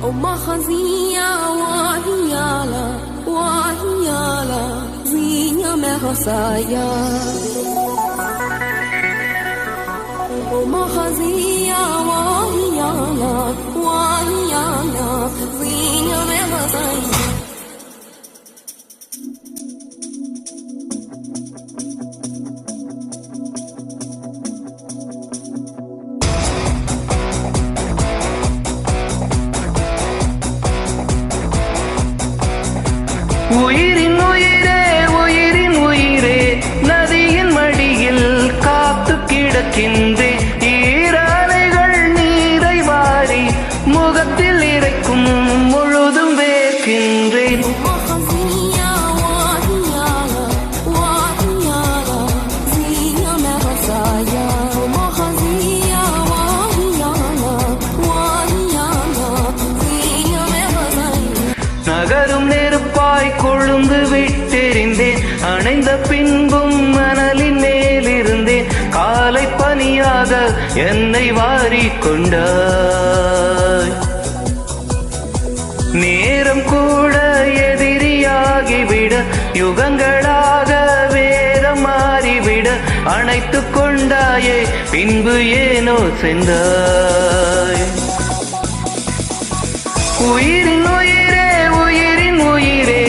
ومخزية وهيالا وهيالا زينة مخصايا ومخزية وهيالا وهيالا زينة مخصايا உயிரின் உயிரே உயிரின் உயிரே நதியின் மடியில் காத்து கிடக்கின்றேன் ஈரலைகள் நீரை வாரி முகத்தில் இறைக்கும் முழுதும் வேர்க்கின்றேன் நகரும் நெருப்பாய் கொழுந்து விட்டெறிந்தேன் அணைந்த பின்பும் மணலின் மேலிருந்தேன் காலை பனியாக என்னை வாரிக்கொண்டாய் நேரம் கூட எதிரியாகிவிட யுகங்களாக வேதம் மாறிவிட அணைத்துக் கொண்டாயே பின்பு ஏனோ சென்றாய் உயிரின் உயிரே உயிரின் உயிரே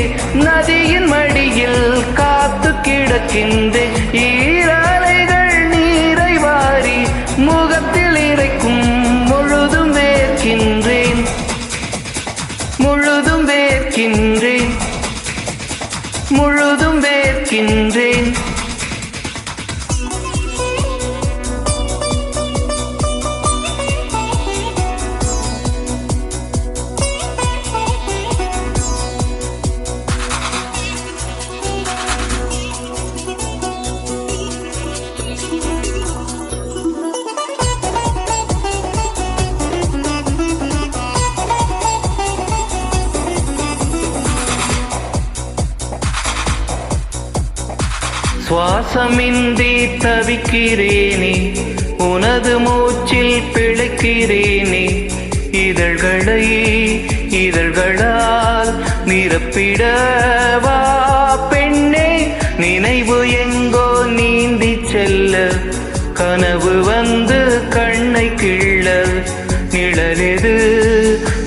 நதியின் மடியில் காத்து கிடக்கின்றேன் ஈரலைகள் நீரை வாரி முகத்தில் இறைக்கும் முழுதும் வேர்க்கின்றேன் முழுதும் வேர்க்கின்றேன் முழுதும் வேர்க்கின்றேன் சுவாசமின்றி தவிக்கிறேனே உனது மூச்சில் பிழைக்கிறேனே இதழ்களை இதழ்களால் நிரப்பிடவா பெண்ணே நினைவு எங்கோ நீந்தி செல்ல கனவு வந்து கண்ணை கிள்ள நிழலெது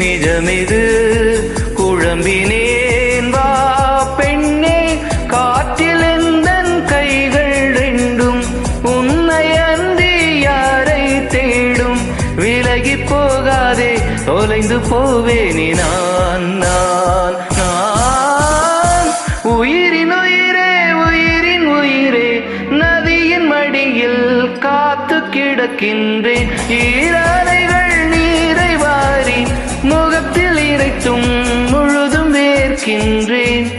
நிஜமெது குழம்பினேன் வா பெண்ணே காற்றில் கைகள் ரெண்டும் உன்னை அன்றி யாரை தேடும் விலகி போகாதே தொலைந்து போவேனே நான் நான் நான் உயிரின் உயிரே உயிரின் உயிரே நதியின் மடியில் காத்து கிடக்கின்றேன் ஈரலைகள் நீரை வாரி முகத்தில் இறைத்தும் முழுதும் வேர்க்கின்றேன்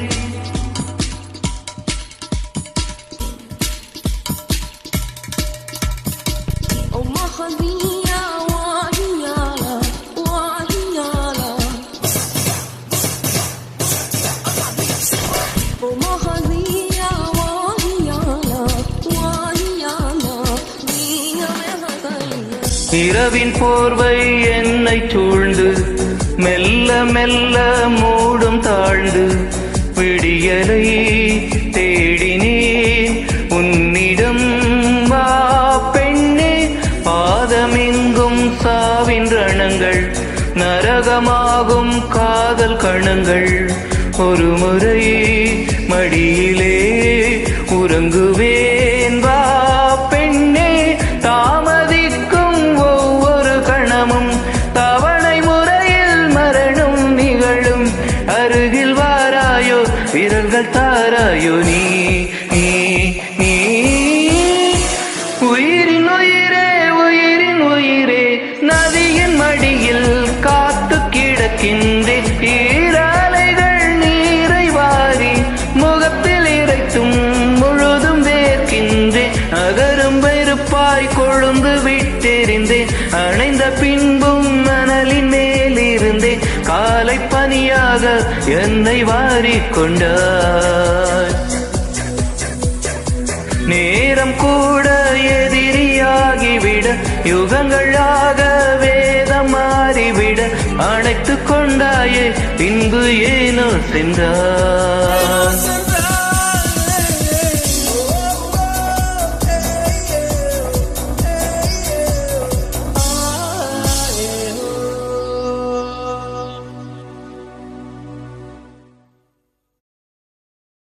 ومخزية وهيالا وهيالا ومخزية وهيالا وهيالا زينة مخصايا இரவின் போர்வை என்னை சூழ்ந்து மெல்ல மெல்ல மூடும் தாழ்ந்து விடியலை தேடினேன் உன்னிடம் வா பெண்ணே பாதமெங்கும் சாவின் ரணங்கள் நரகமாகும் காதல் கணங்கள் ஒரு முறை மடியிலே உறங்குவேன் வா பெண்ணே தாமதிக்கும் ஒவ்வொரு கணமும் தவணை முறையில் மரணம் நிகழும் அருகில் வாராயோ விரல்கள் தாராயோ நீ நீ நீ உயிரின் உயிரே உயிரின் உயிரே நதியின் மடியில் காத்து கிடக்கின்றேன் ஈரலைகள் நீரை வாரி முகத்தில் இறைத்தும் முழுதும் வேர்க்கின்றேன் அகரும் வெறுப்பாய் கொழுந்து விட்டெறிந்தேன் அணைந்த பின்பும் மணலின் மேலிருந்தேன் காலை பனியாக என்னை வாரிக்கொண்டாய் நேரம் கூட எதிரியாகிவிட யுகங்களாக வேதம் மாறிவிட அணைத்து கொண்டாயே பின்பு ஏனோ சென்றாய்.